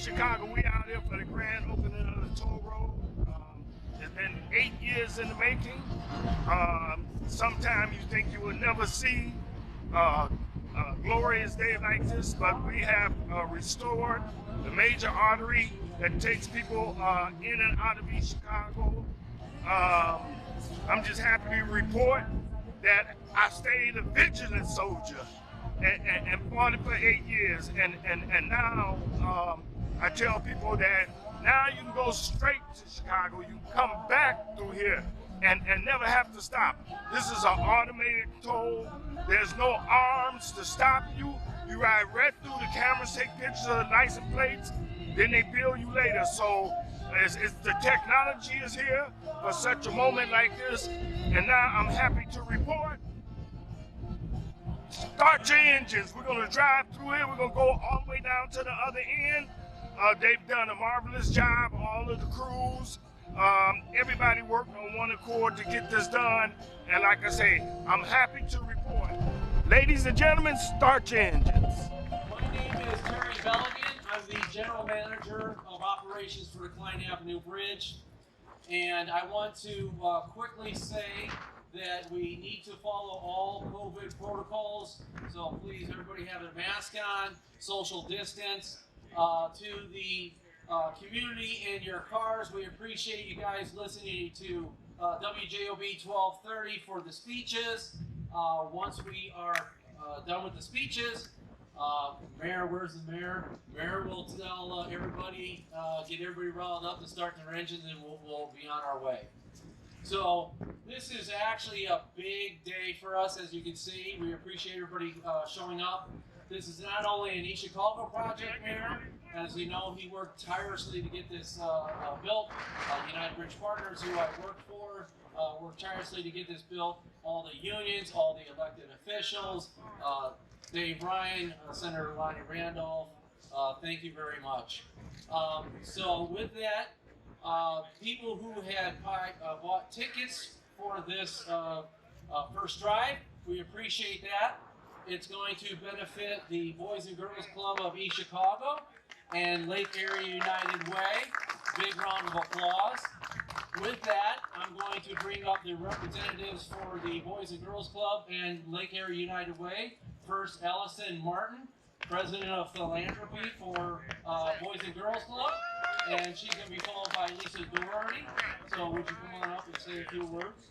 East Chicago, we out here for the grand opening of the toll road. It's been 8 years in the making. Sometimes you think you will never see a glorious day like this, but we have restored the major artery that takes people in and out of East Chicago. I'm just happy to report that I stayed a vigilant soldier and fought it for 8 years. And now I tell people that now you can go straight to Chicago. You can come back through here and never have to stop. This is an automated toll. There's no arms to stop you. You ride right through, the cameras take pictures of the license plates, then they bill you later. So the technology is here for such a moment like this. And now I'm happy to report, start your engines. We're gonna drive through here. We're gonna go all the way down to the other end. They've done a marvelous job, all of the crews. Everybody worked on one accord to get this done. And like I say, I'm happy to report. Ladies and gentlemen, start your engines. My name is Terry Veligan. I'm the General Manager of Operations for the Cline Avenue Bridge. And I want to quickly say that we need to follow all COVID protocols. So please, everybody have a mask on, social distance. To the community in your cars, we appreciate you guys listening to WJOB 1230 for the speeches. Once we are done with the speeches, Mayor, where's the mayor? Mayor will tell everybody, get everybody riled up to start their engines, and we'll be on our way. So this is actually a big day for us, as you can see. We appreciate everybody showing up. This is not only an East Chicago project, Mayor. As you know, he worked tirelessly to get this built. United Bridge Partners, who I work for, worked tirelessly to get this built. All the unions, all the elected officials, Dave Ryan, Senator Lonnie Randolph, thank you very much. So with that, people who had bought tickets for this first drive, we appreciate that. It's going to benefit the Boys and Girls Club of East Chicago and Lake Area United Way. Big round of applause. With that, I'm going to bring up the representatives for the Boys and Girls Club and Lake Area United Way. First, Alison Martin, President of Philanthropy for Boys and Girls Club. And she's going to be followed by Lisa Daugherty. So would you come on up and say a few words?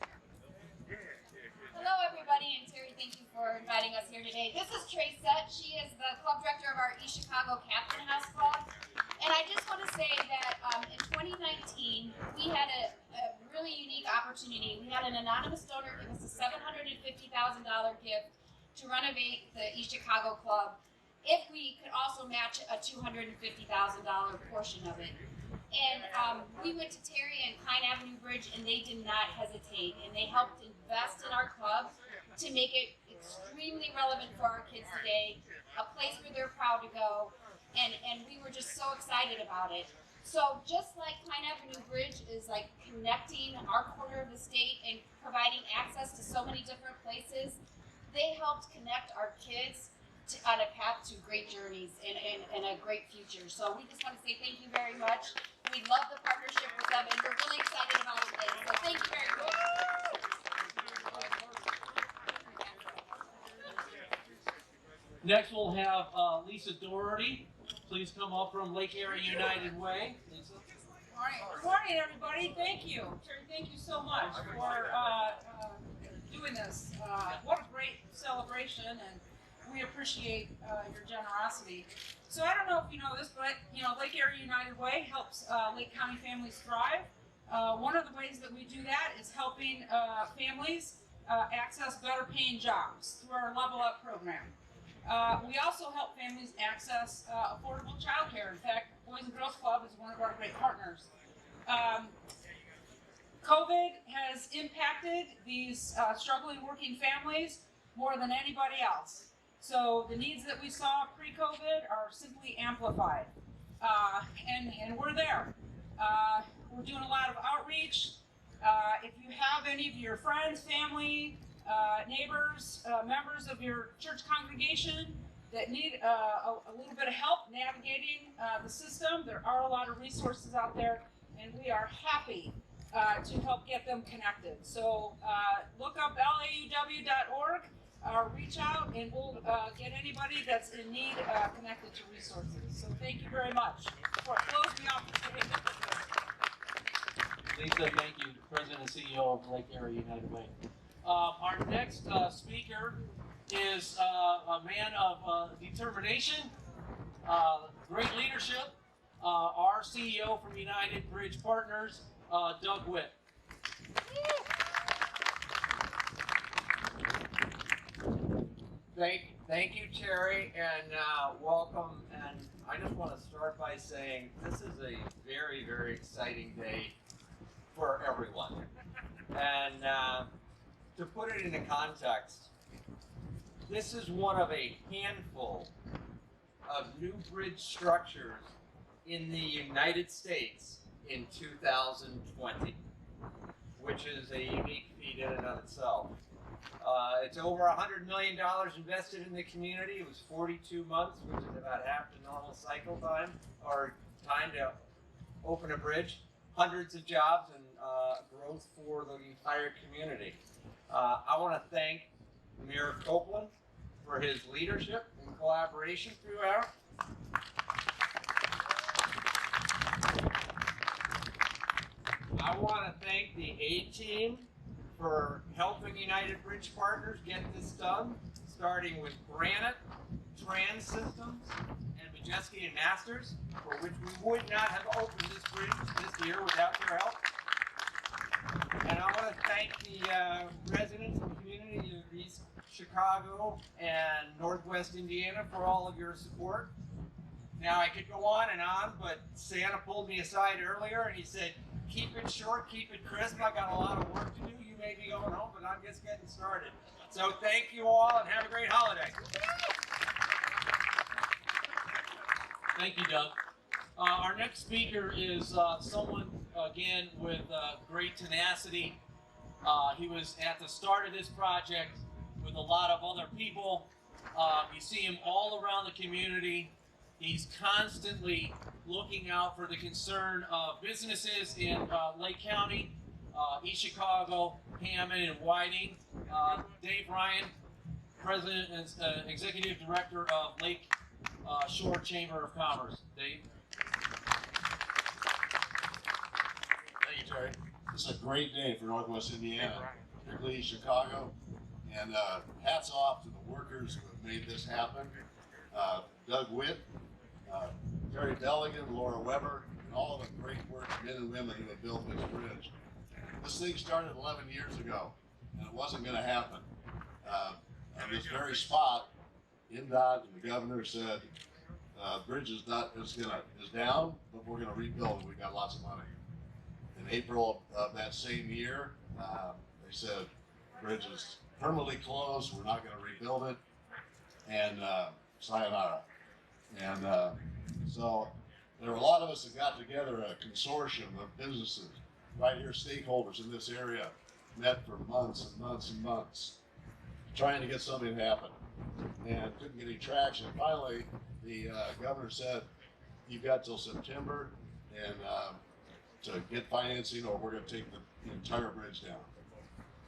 Hello everybody, and Terry, thank you for inviting us here today. This is Trace Sett. She is the club director of our East Chicago Captain House Club. And I just want to say that in 2019, we had a really unique opportunity. We had an anonymous donor give us a $750,000 gift to renovate the East Chicago Club if we could also match a $250,000 portion of it. And we went to Terry and Cline Avenue Bridge, and they did not hesitate. And they helped invest in our club to make it extremely relevant for our kids today, a place where they're proud to go. And we were just so excited about it. So just like Cline Avenue Bridge is like connecting our corner of the state and providing access to so many different places, they helped connect our kids on a path to great journeys and a great future. So we just want to say thank you very much. We love the partnership with them, and we're really excited about it today. So thank you very much. Next, we'll have Lisa Daugherty. Please come up from Lake Area United Way. Lisa. All right. Good morning, everybody. Thank you. Terry, thank you so much for doing this. What a great celebration, and we appreciate your generosity. So I don't know if you know this, but Lake Area United Way helps Lake County families thrive. One of the ways that we do that is helping families access better paying jobs through our Level Up program. We also help families access affordable childcare. In fact, Boys and Girls Club is one of our great partners. COVID has impacted these struggling working families more than anybody else. So the needs that we saw pre-COVID are simply amplified, and we're there. We're doing a lot of outreach. If you have any of your friends, family, neighbors, members of your church congregation that need a little bit of help navigating the system. There are a lot of resources out there, and we are happy to help get them connected. So look up lauw.org, reach out, and we'll get anybody that's in need connected to resources. So thank you very much. Close me off today. Lisa, thank you, President and CEO of Lake Area United Way. Our next speaker is a man of determination, great leadership, our CEO from United Bridge Partners, Doug Witt. Thank you, Terry, and welcome. And I just want to start by saying this is a very, very exciting day for everyone. And to put it into context, this is one of a handful of new bridge structures in the United States in 2020, which is a unique feat in and of itself. It's over $100 million invested in the community. It was 42 months, which is about half the normal cycle time, or time to open a bridge. Hundreds of jobs and growth for the entire community. I want to thank Mayor Copeland for his leadership and collaboration throughout. I want to thank the A-Team for helping United Bridge Partners get this done, starting with Granite, Trans Systems, and Majeski and Masters, for which we would not have opened this bridge this year without their help. And I want to thank the residents and community of East Chicago and Northwest Indiana for all of your support. Now I could go on, but Santa pulled me aside earlier and he said, keep it short, keep it crisp. I got a lot of work to do. You may be going home, but I'm just getting started. So thank you all and have a great holiday. Thank you, Doug. Our next speaker is someone, again, with great tenacity. He was at the start of this project with a lot of other people. You see him all around the community. He's constantly looking out for the concern of businesses in Lake County, East Chicago, Hammond, and Whiting. Dave Ryan, President and Executive Director of Lake Shore Chamber of Commerce. Dave? Thank you, Terry. This is a great day for Northwest Indiana, particularly Chicago. And hats off to the workers who have made this happen. Doug Witt, Terry Veligan, Laura Weber, and all the great work men and women who have built this bridge. This thing started 11 years ago, and it wasn't going to happen. On this very spot, INDOT and the governor said, bridge is down, but we're going to rebuild it. We've got lots of money. In April of that same year, they said, bridge is permanently closed. We're not going to rebuild it. And sayonara. And so there were a lot of us that got together, a consortium of businesses, right here, stakeholders in this area, met for months and months and months, trying to get something to happen. And couldn't get any traction. Finally, the governor said, you've got till September and to get financing, or we're going to take the entire bridge down.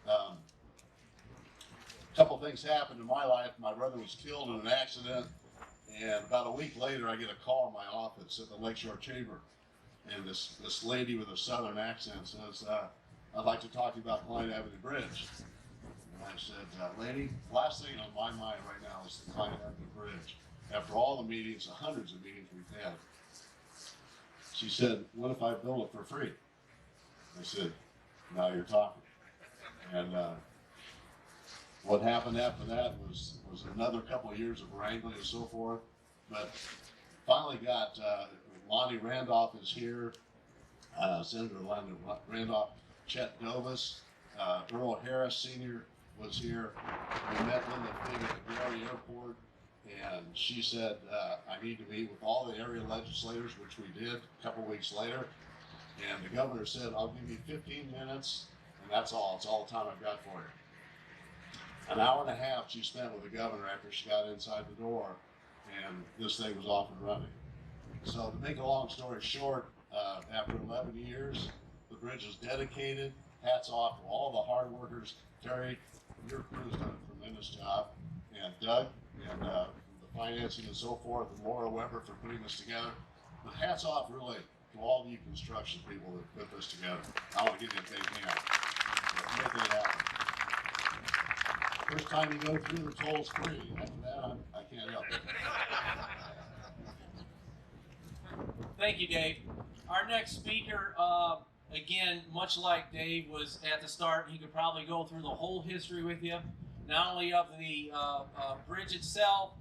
A couple things happened in my life. My brother was killed in an accident, and about a week later, I get a call in my office at the Lakeshore Chamber, and this lady with a southern accent says, I'd like to talk to you about Cline Avenue Bridge. And I said, lady, last thing on my mind right now is the Cline Avenue Bridge. After all the meetings, the hundreds of meetings we've had, she said, what if I build it for free? I said, now you're talking. And what happened after that was another couple of years of wrangling and so forth. But finally got, Lonnie Randolph is here, Senator Lonnie Randolph, Chet Dovis, Earl Harris Sr. was here. We met Linda Fig at the Daugherty Airport, and she said, I need to meet with all the area legislators, which we did a couple weeks later. And the governor said, I'll give you 15 minutes, and that's all. It's all the time I've got for you. An hour and a half she spent with the governor after she got inside the door and this thing was off and running. So to make a long story short, after 11 years, the bridge is dedicated. Hats off to all the hard workers. Terry, your crew's done a tremendous job, and Doug, and the financing and so forth, and Laura Weber for putting this together. But hats off really to all you construction people that put this together. I want to give you a big hand for making it happen. First time you go through, the toll's free. After that, I can't help it. Thank you, Dave. Our next speaker, again, much like Dave was at the start, he could probably go through the whole history with you, not only of the bridge itself,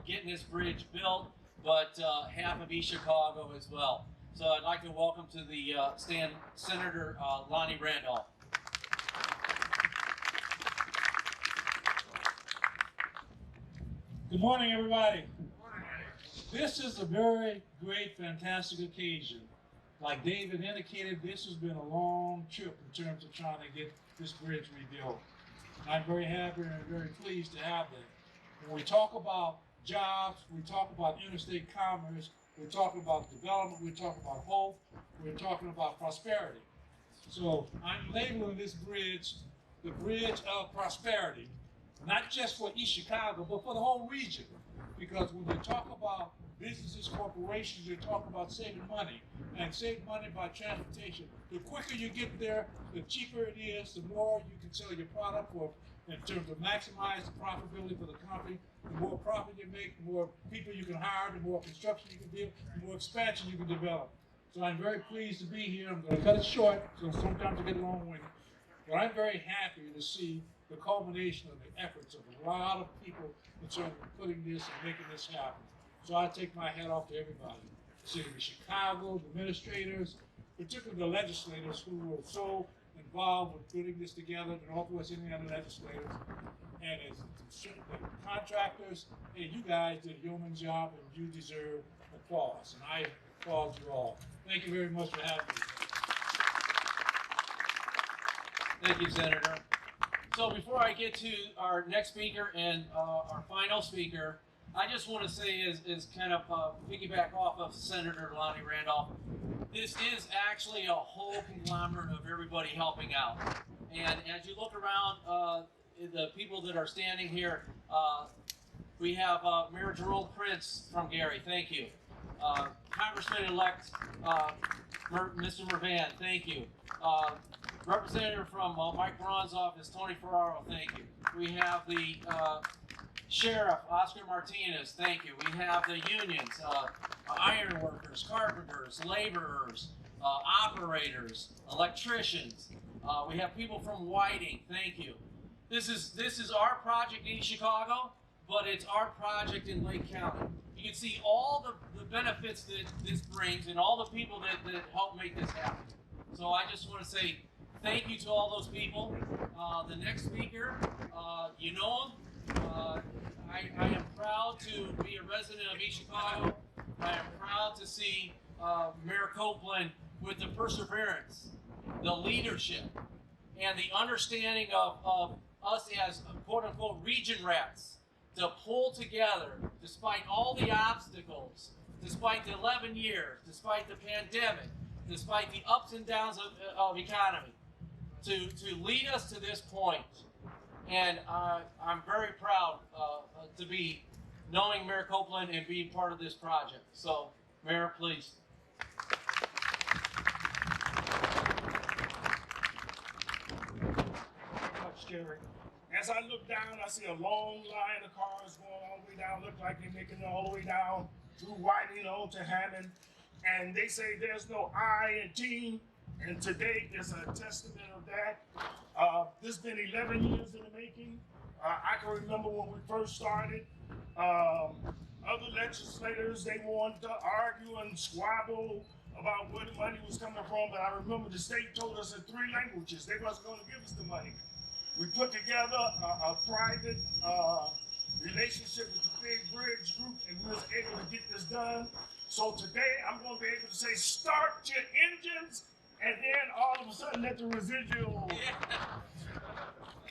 getting this bridge built, but half of East Chicago as well. So I'd like to welcome to the stand Senator Lonnie Randolph. Good morning, everybody. This is a very great, fantastic occasion. Like David indicated, this has been a long trip in terms of trying to get this bridge rebuilt. I'm very happy and very pleased to have that. When we talk about jobs, we talk about interstate commerce, we're talking about development, we're talking about hope, we're talking about prosperity. So I'm labeling this bridge the bridge of prosperity, not just for East Chicago, but for the whole region. Because when they talk about businesses, corporations, they talk about saving money, and saving money by transportation. The quicker you get there, the cheaper it is, the more you can sell your product for, in terms of maximize the profitability for the company. The more profit you make, the more people you can hire, the more construction you can do, the more expansion you can develop. So I'm very pleased to be here. I'm going to cut it short, so sometimes I get long-winded. But I'm very happy to see the culmination of the efforts of a lot of people in terms of putting this and making this happen. So I take my hat off to everybody. The city of Chicago, the administrators, particularly the legislators who were so involved with putting this together, the Northwest Indiana legislators, and as the contractors, and you guys did a yeoman's job, and you deserve applause. And I applaud you all. Thank you very much for having me. Thank you, Senator. So before I get to our next speaker and our final speaker, I just want to say, is kind of piggyback off of Senator Lonnie Randolph, this is actually a whole conglomerate of everybody helping out. And as you look around the people that are standing here, we have Mayor Jerome Prince from Gary, thank you. Congressman-elect Mr. Mervan, thank you. Representative from Mike Braun's office, Tony Ferraro, thank you. We have the Sheriff, Oscar Martinez, thank you. We have the unions, iron workers, carpenters, laborers, operators, electricians. We have people from Whiting, thank you. This is our project in Chicago, but it's our project in Lake County. You can see all the benefits that this brings and all the people that help make this happen. So I just want to say thank you to all those people. The next speaker, you know him. I am proud to be a resident of East Chicago. I am proud to see Mayor Copeland with the perseverance, the leadership, and the understanding of us as quote-unquote region rats to pull together despite all the obstacles, despite the 11 years, despite the pandemic, despite the ups and downs of economy, to lead us to this point. And I'm very proud to be knowing Mayor Copeland and being part of this project. So, Mayor, please. Much, Jerry. As I look down, I see a long line of cars going all the way down. Look like they're making it all the way down through Whiting on to Hammond. And they say there's no I in team. And today is a testament of that. This has been 11 years in the making. I can remember when we first started, other legislators, they wanted to argue and squabble about where the money was coming from, but I remember the state told us in 3 languages they wasn't going to give us the money. We put together a private relationship with the Big Bridge Group, and we was able to get this done. So today, I'm going to be able to say, start your engines, and then all of a sudden let the residual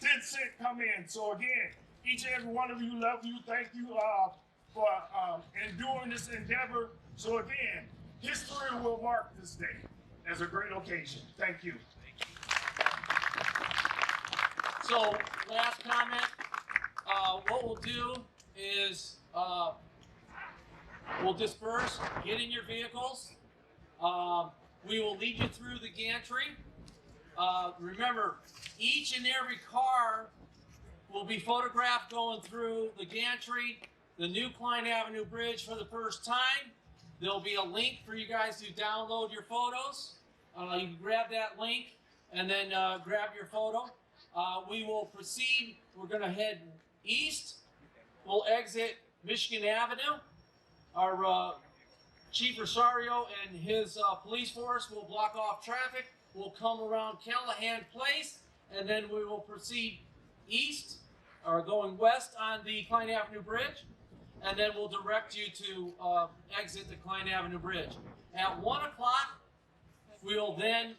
10 cent come in. So again, each and every one of you, love you, thank you. for enduring this endeavor. So again, history will mark this day as a great occasion. Thank you. So, last comment, what we'll do is we'll disperse, get in your vehicles. We will lead you through the gantry. Remember, each and every car will be photographed going through the gantry, the new Cline Avenue Bridge for the first time. There'll be a link for you guys to download your photos. You can grab that link and then grab your photo. We will proceed. We're going to head east. We'll exit Michigan Avenue. Our Chief Rosario and his police force will block off traffic. We'll come around Callahan Place, and then we will proceed east, or going west on the Cline Avenue Bridge, and then we'll direct you to exit the Cline Avenue Bridge. At 1 o'clock, we will then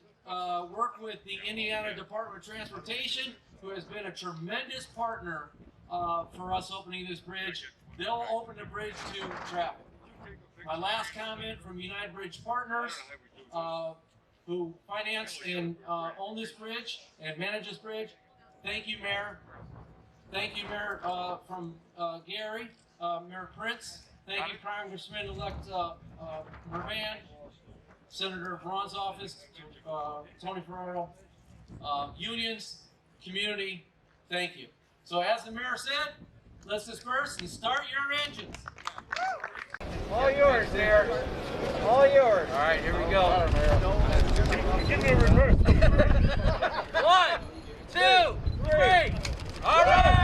work with the Indiana Department of Transportation, who has been a tremendous partner for us opening this bridge. They'll open the bridge to traffic. My last comment from United Bridge Partners, who finance and own this bridge and manage this bridge. Thank you, Mayor. Thank you, Mayor from Gary, Mayor Prince. Thank you, Congressman-elect Mervan, Senator Braun's office, Tony Ferraro, unions, community. Thank you. So as the mayor said, let's disperse and start your engines. All yours, Mayor. All yours. All right, here we go. Give me a reverse. 1, 2, 3. All right.